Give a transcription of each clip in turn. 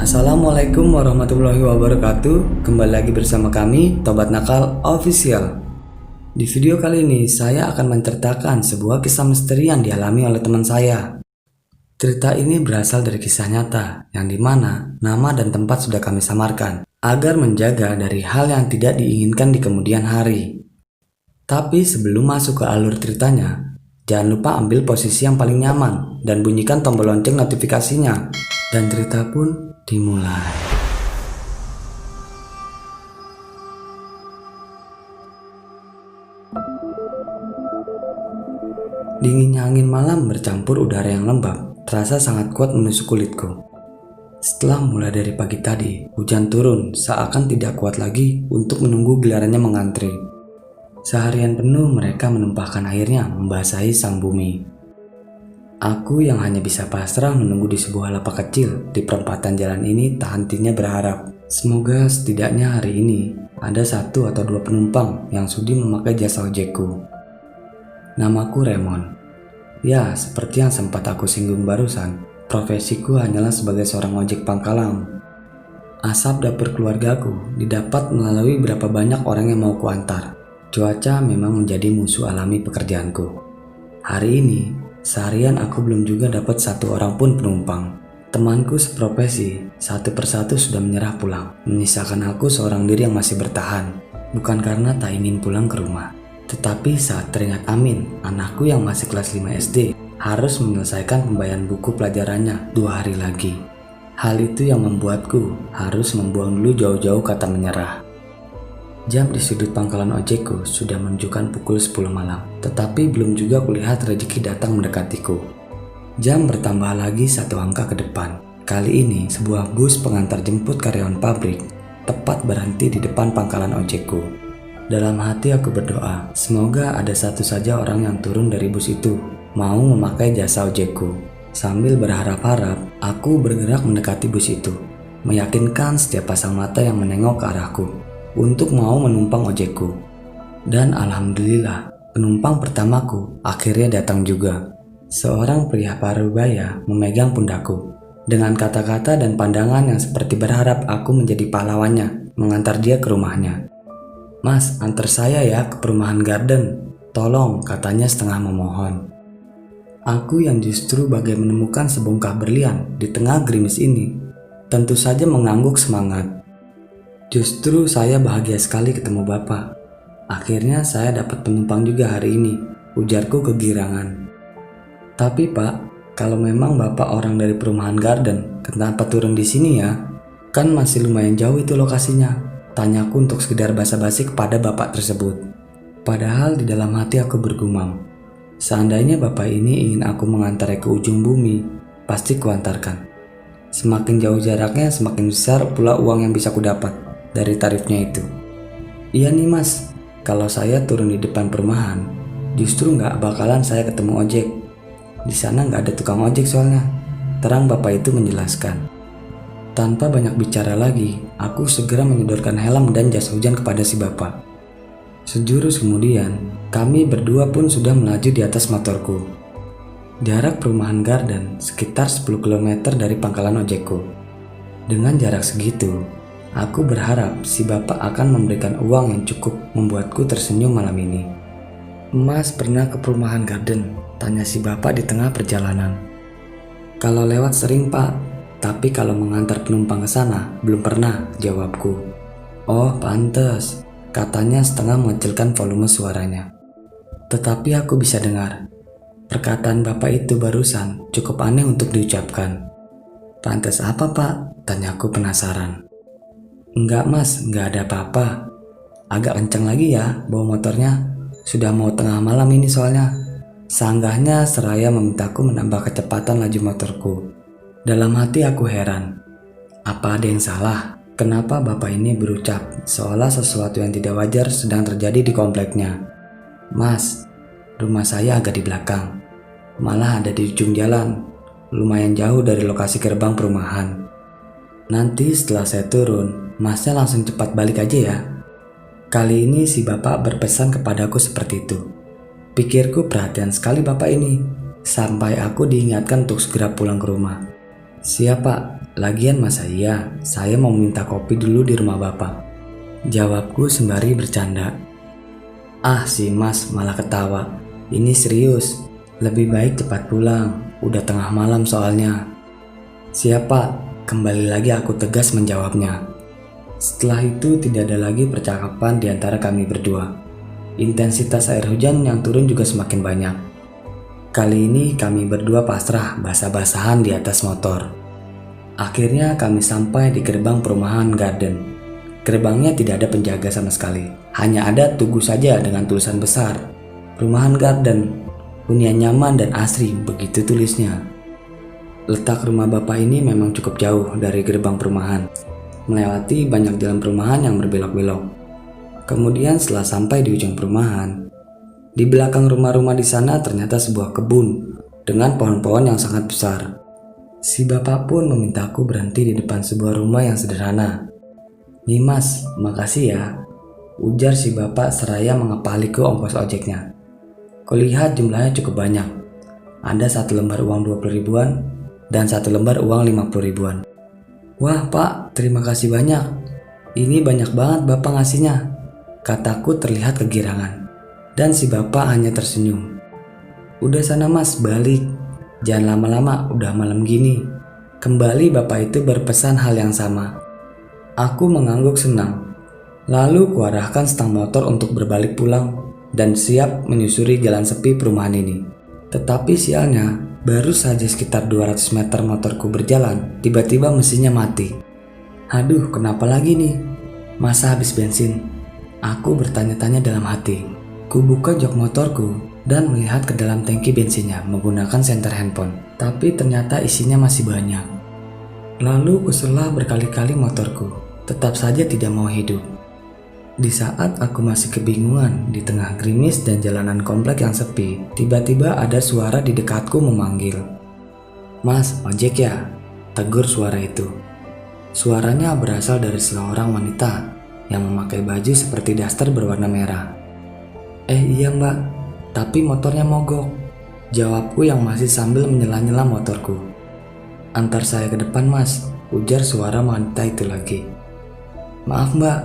Assalamualaikum warahmatullahi wabarakatuh. Kembali lagi bersama kami, Tobat Nakal Official. Di video kali ini, saya akan menceritakan sebuah kisah misteri yang dialami oleh teman saya. Cerita ini berasal dari kisah nyata, yang dimana nama dan tempat sudah kami samarkan, agar menjaga dari hal yang tidak diinginkan di kemudian hari. Tapi sebelum masuk ke alur ceritanya, jangan lupa ambil posisi yang paling nyaman, dan bunyikan tombol lonceng notifikasinya. Dan cerita pun dimulai. Dinginnya angin malam bercampur udara yang lembab terasa sangat kuat menusuk kulitku. Setelah mulai dari pagi tadi, hujan turun seakan tidak kuat lagi untuk menunggu gilirannya mengantri. Seharian penuh mereka menumpahkan airnya membasahi sang bumi. Aku yang hanya bisa pasrah menunggu di sebuah lapak kecil di perempatan jalan ini tak hentinya berharap. Semoga setidaknya hari ini ada 1 atau 2 penumpang yang sudi memakai jasa ojekku. Namaku Raymond. Ya, seperti yang sempat aku singgung barusan, profesiku hanyalah sebagai seorang ojek pangkalan. Asap dapur keluargaku didapat melalui berapa banyak orang yang mau kuantar. Cuaca memang menjadi musuh alami pekerjaanku. Hari ini, seharian aku belum juga dapat 1 orang pun penumpang. Temanku seprofesi, satu persatu sudah menyerah pulang, menyisakan aku seorang diri yang masih bertahan. Bukan karena tak ingin pulang ke rumah, tetapi saat teringat Amin, anakku yang masih kelas 5 SD, harus menyelesaikan pembayaran buku pelajarannya 2 hari lagi. Hal itu yang membuatku harus membuang dulu jauh-jauh kata menyerah. Jam di sudut pangkalan ojekku sudah menunjukkan pukul 10 malam, tetapi belum juga kulihat rezeki datang mendekatiku. Jam bertambah lagi 1 angka ke depan. Kali ini sebuah bus pengantar jemput karyawan pabrik tepat berhenti di depan pangkalan ojekku. Dalam hati aku berdoa, semoga ada satu saja orang yang turun dari bus itu mau memakai jasa ojekku. Sambil berharap-harap, aku bergerak mendekati bus itu, meyakinkan setiap pasang mata yang menengok ke arahku untuk mau menumpang ojekku. Dan alhamdulillah, penumpang pertamaku akhirnya datang juga. Seorang pria parubaya memegang pundakku dengan kata-kata dan pandangan yang seperti berharap aku menjadi pahlawannya, mengantar dia ke rumahnya. "Mas, antar saya ya ke perumahan Garden, tolong," katanya setengah memohon. Aku yang justru bagai menemukan sebongkah berlian di tengah gerimis ini, tentu saja mengangguk semangat. Justru saya bahagia sekali ketemu Bapak. Akhirnya saya dapat penumpang juga hari ini, ujarku kegirangan. "Tapi Pak, kalau memang Bapak orang dari perumahan Garden, kenapa turun di sini ya? Kan masih lumayan jauh itu lokasinya," tanyaku untuk sekedar basa-basi kepada Bapak tersebut. Padahal di dalam hati aku bergumam, seandainya Bapak ini ingin aku mengantarnya ke ujung bumi, pasti kuantarkan. Semakin jauh jaraknya, semakin besar pula uang yang bisa kudapat dari tarifnya itu. "Iya nih Mas, kalau saya turun di depan perumahan, justru nggak bakalan saya ketemu ojek. Di sana nggak ada tukang ojek soalnya," terang Bapak itu menjelaskan. Tanpa banyak bicara lagi, aku segera menyodorkan helm dan jas hujan kepada si Bapak. Sejurus kemudian, kami berdua pun sudah melaju di atas motorku. Jarak perumahan Garden sekitar 10 km dari pangkalan ojekku. Dengan jarak segitu, aku berharap si Bapak akan memberikan uang yang cukup membuatku tersenyum malam ini. "Mas pernah ke perumahan Garden?" tanya si Bapak di tengah perjalanan. "Kalau lewat sering Pak, tapi kalau mengantar penumpang ke sana belum pernah," jawabku. "Oh pantes," katanya setengah mengecilkan volume suaranya. Tetapi aku bisa dengar, perkataan Bapak itu barusan cukup aneh untuk diucapkan. "Pantes apa Pak?" tanyaku penasaran. "Enggak Mas, enggak ada apa-apa. Agak kencang lagi ya bawa motornya. Sudah mau tengah malam ini soalnya," sanggahnya seraya memintaku menambah kecepatan laju motorku. Dalam hati aku heran, apa ada yang salah? Kenapa Bapak ini berucap seolah sesuatu yang tidak wajar sedang terjadi di kompleknya? "Mas, rumah saya agak di belakang, malah ada di ujung jalan, lumayan jauh dari lokasi gerbang perumahan. Nanti setelah saya turun, Masnya langsung cepat balik aja ya." Kali ini si Bapak berpesan kepadaku seperti itu. Pikirku perhatian sekali Bapak ini, sampai aku diingatkan untuk segera pulang ke rumah. "Siap Pak," Lagian masa iya, saya mau minta kopi dulu di rumah bapak. Jawabku sembari bercanda. Ah si mas malah ketawa. Ini serius, lebih baik cepat pulang, udah tengah malam soalnya. Siapa? Kembali lagi aku tegas menjawabnya. Setelah itu tidak ada lagi percakapan di antara kami berdua. Intensitas air hujan yang turun juga semakin banyak. Kali ini kami berdua pasrah basah-basahan di atas motor. Akhirnya kami sampai di gerbang perumahan Garden. Gerbangnya tidak ada penjaga sama sekali. Hanya ada tugu saja dengan tulisan besar. Perumahan Garden, hunian nyaman dan asri, begitu tulisnya. Letak rumah bapak ini memang cukup jauh dari gerbang perumahan. Melewati banyak jalan perumahan yang berbelok-belok. Kemudian setelah sampai di ujung perumahan, di belakang rumah-rumah di sana ternyata sebuah kebun dengan pohon-pohon yang sangat besar. Si bapak pun memintaku berhenti di depan sebuah rumah yang sederhana. Nih mas, makasih ya, ujar si bapak seraya mengepaliku ongkos ojeknya. Kulihat jumlahnya cukup banyak. Ada 1 lembar uang 20 ribuan dan 1 lembar uang 50 ribuan. Wah pak, terima kasih banyak. Ini banyak banget bapak ngasihnya, kataku terlihat kegirangan. Dan si bapak hanya tersenyum. Udah sana mas, balik. Jangan lama-lama, udah malam gini. Kembali bapak itu berpesan hal yang sama. Aku mengangguk senang. Lalu kuarahkan stang motor untuk berbalik pulang dan siap menyusuri jalan sepi perumahan ini. Tetapi sialnya, baru saja sekitar 200 meter motorku berjalan, tiba-tiba mesinnya mati. Aduh, kenapa lagi nih? Masa habis bensin? Aku bertanya-tanya dalam hati. Ku buka jok motorku dan melihat ke dalam tangki bensinnya menggunakan senter handphone. Tapi ternyata isinya masih banyak. Lalu kusela berkali-kali motorku, tetap saja tidak mau hidup. Di saat aku masih kebingungan di tengah gerimis dan jalanan komplek yang sepi, tiba-tiba ada suara di dekatku memanggil. Mas, ojek ya? Tegur suara itu. Suaranya berasal dari seorang wanita yang memakai baju seperti daster berwarna merah. Iya mbak, tapi motornya mogok, jawabku yang masih sambil menyela-nyela motorku. Antar saya ke depan mas, ujar suara wanita itu lagi. Maaf mbak,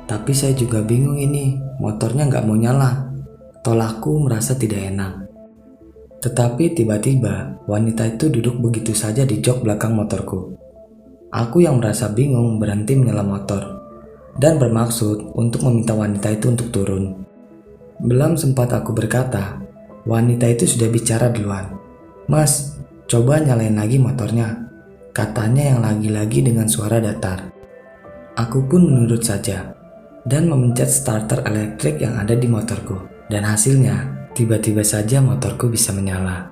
tapi saya juga bingung ini, motornya nggak mau nyala. Tolakku merasa tidak enak. Tetapi tiba-tiba wanita itu duduk begitu saja di jok belakang motorku. Aku yang merasa bingung berhenti menyala motor dan bermaksud untuk meminta wanita itu untuk turun. Belum sempat aku berkata, wanita itu sudah bicara duluan. Mas, coba nyalain lagi motornya, katanya yang lagi-lagi dengan suara datar. Aku pun menurut saja dan memencet starter elektrik yang ada di motorku. Dan hasilnya, tiba-tiba saja motorku bisa menyala.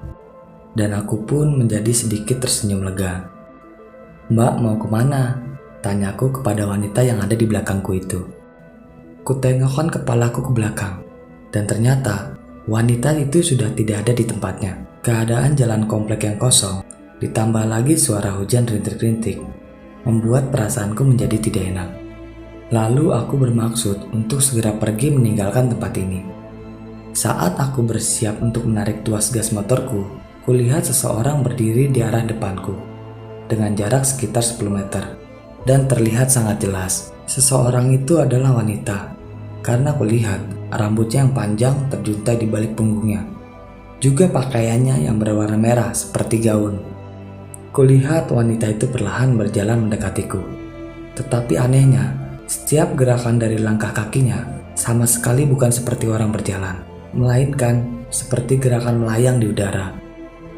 Dan aku pun menjadi sedikit tersenyum lega. Mbak mau kemana? Tanyaku kepada wanita yang ada di belakangku itu. Kutengokkan kepalaku ke belakang. Dan ternyata wanita itu sudah tidak ada di tempatnya. Keadaan jalan komplek yang kosong, ditambah lagi suara hujan rintik-rintik, membuat perasaanku menjadi tidak enak. Lalu aku bermaksud untuk segera pergi meninggalkan tempat ini. Saat aku bersiap untuk menarik tuas gas motorku, kulihat seseorang berdiri di arah depanku dengan jarak sekitar 10 meter. Dan terlihat sangat jelas, seseorang itu adalah wanita. Karena kulihat rambutnya yang panjang terjuntai di balik punggungnya. Juga pakaiannya yang berwarna merah seperti gaun. Kulihat wanita itu perlahan berjalan mendekatiku. Tetapi anehnya, setiap gerakan dari langkah kakinya sama sekali bukan seperti orang berjalan, melainkan seperti gerakan melayang di udara.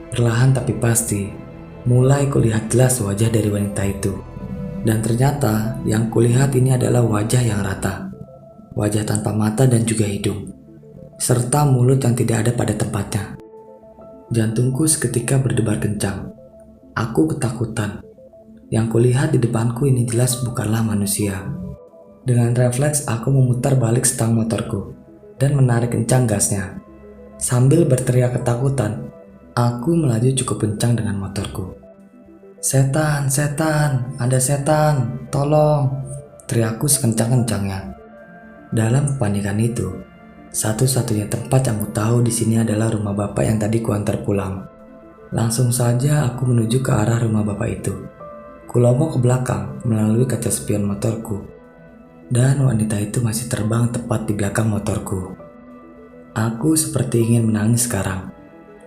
Perlahan tapi pasti, mulai kulihat jelas wajah dari wanita itu. Dan ternyata yang kulihat ini adalah wajah yang rata. Wajah tanpa mata dan juga hidung, serta mulut yang tidak ada pada tempatnya. Jantungku seketika berdebar kencang. Aku ketakutan. Yang kulihat di depanku ini jelas bukanlah manusia. Dengan refleks aku memutar balik stang motorku dan menarik kencang gasnya. Sambil berteriak ketakutan, aku melaju cukup kencang dengan motorku. Setan, setan, ada setan, tolong, teriakku sekencang-kencangnya. Dalam kepanikan itu, satu-satunya tempat yang ku tahu di sini adalah rumah bapak yang tadi kuantar pulang. Langsung saja aku menuju ke arah rumah bapak itu. Kulomok ke belakang melalui kaca spion motorku, dan wanita itu masih terbang tepat di belakang motorku. Aku seperti ingin menangis sekarang.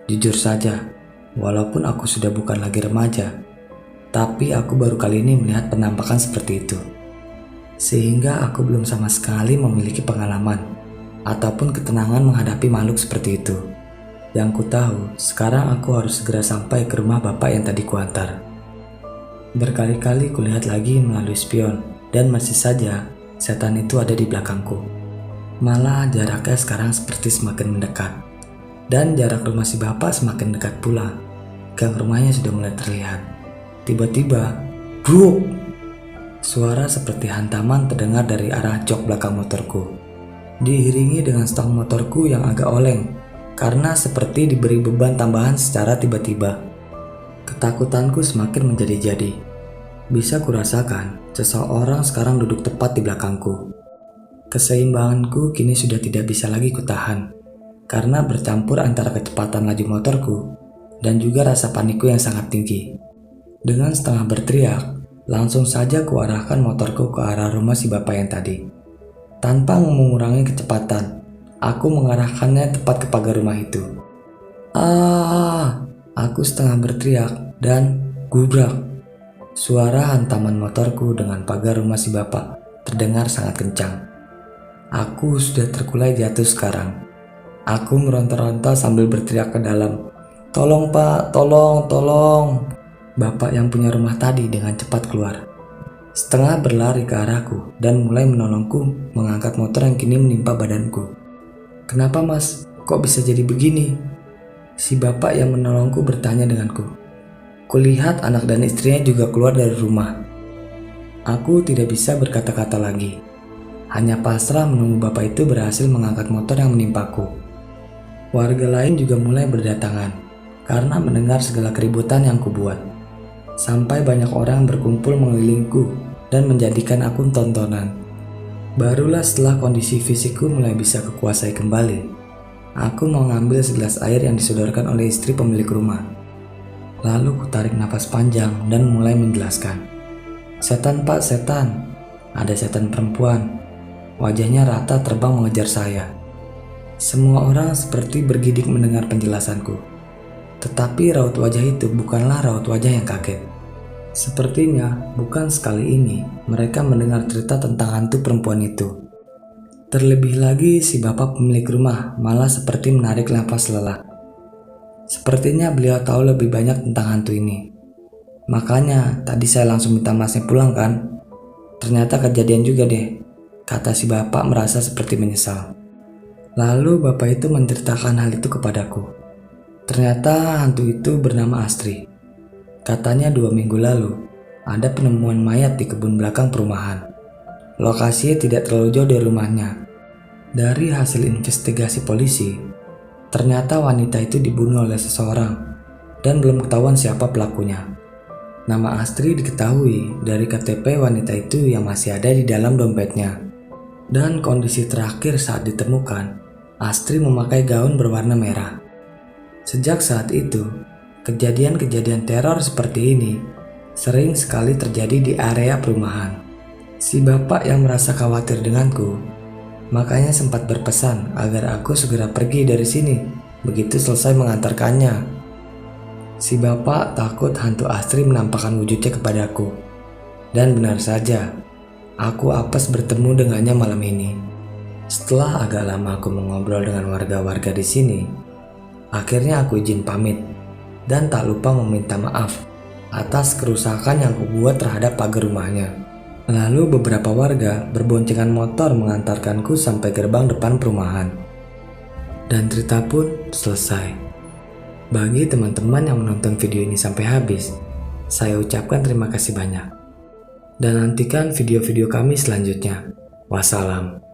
Jujur saja, walaupun aku sudah bukan lagi remaja, tapi aku baru kali ini melihat penampakan seperti itu. Sehingga aku belum sama sekali memiliki pengalaman ataupun ketenangan menghadapi makhluk seperti itu. Yang ku tahu, sekarang aku harus segera sampai ke rumah bapak yang tadi kuantar. Berkali-kali kulihat lagi melalui spion, dan masih saja setan itu ada di belakangku. Malah jaraknya sekarang seperti semakin mendekat, dan jarak rumah si bapak semakin dekat pula. Gang rumahnya sudah mulai terlihat. Tiba-tiba, bruk! Suara seperti hantaman terdengar dari arah jok belakang motorku, diiringi dengan stang motorku yang agak oleng karena seperti diberi beban tambahan secara tiba-tiba. Ketakutanku semakin menjadi-jadi. Bisa kurasakan seseorang sekarang duduk tepat di belakangku. Keseimbanganku kini sudah tidak bisa lagi kutahan karena bercampur antara kecepatan laju motorku dan juga rasa panikku yang sangat tinggi. Dengan setengah berteriak, langsung saja kuarahkan motorku ke arah rumah si bapak yang tadi. Tanpa mengurangi kecepatan, aku mengarahkannya tepat ke pagar rumah itu. Aku setengah berteriak dan gubrak. Suara hantaman motorku dengan pagar rumah si bapak terdengar sangat kencang. Aku sudah terkulai jatuh sekarang. Aku meronta-ronta sambil berteriak ke dalam. "Tolong pak, tolong, tolong." Bapak yang punya rumah tadi dengan cepat keluar. Setengah berlari ke arahku dan mulai menolongku mengangkat motor yang kini menimpa badanku. "Kenapa mas? Kok bisa jadi begini?" Si bapak yang menolongku bertanya denganku. Kulihat anak dan istrinya juga keluar dari rumah. Aku tidak bisa berkata-kata lagi. Hanya pasrah menunggu bapak itu berhasil mengangkat motor yang menimpaku. Warga lain juga mulai berdatangan karena mendengar segala keributan yang kubuat. Sampai banyak orang berkumpul mengelilingku dan menjadikan aku tontonan. Barulah setelah kondisi fisikku mulai bisa kukuasai kembali, aku mengambil segelas air yang disodorkan oleh istri pemilik rumah. Lalu kutarik napas panjang dan mulai menjelaskan. "Setan pak, setan. Ada setan perempuan. Wajahnya rata terbang mengejar saya." Semua orang seperti bergidik mendengar penjelasanku. Tetapi raut wajah itu bukanlah raut wajah yang kaget. Sepertinya bukan sekali ini mereka mendengar cerita tentang hantu perempuan itu. Terlebih lagi si bapak pemilik rumah malah seperti menarik napas lelah. Sepertinya beliau tahu lebih banyak tentang hantu ini. "Makanya tadi saya langsung minta masnya pulang kan? Ternyata kejadian juga deh," kata si bapak merasa seperti menyesal. Lalu bapak itu menceritakan hal itu kepadaku. Ternyata hantu itu bernama Astri. Katanya 2 minggu lalu ada penemuan mayat di kebun belakang perumahan. Lokasinya tidak terlalu jauh dari rumahnya. Dari hasil investigasi polisi, ternyata wanita itu dibunuh oleh seseorang dan belum ketahuan siapa pelakunya. Nama Astri diketahui dari KTP wanita itu yang masih ada di dalam dompetnya. Dan kondisi terakhir saat ditemukan, Astri memakai gaun berwarna merah. Sejak saat itu, kejadian-kejadian teror seperti ini sering sekali terjadi di area perumahan. Si bapak yang merasa khawatir denganku, makanya sempat berpesan agar aku segera pergi dari sini begitu selesai mengantarkannya. Si bapak takut hantu Astri menampakkan wujudnya kepadaku. Dan benar saja, aku apes bertemu dengannya malam ini. Setelah agak lama aku mengobrol dengan warga-warga di sini, akhirnya aku izin pamit dan tak lupa meminta maaf atas kerusakan yang kubuat terhadap pagar rumahnya. Lalu beberapa warga berboncengan motor mengantarkanku sampai gerbang depan perumahan. Dan cerita pun selesai. Bagi teman-teman yang menonton video ini sampai habis, saya ucapkan terima kasih banyak. Dan nantikan video-video kami selanjutnya. Wassalam.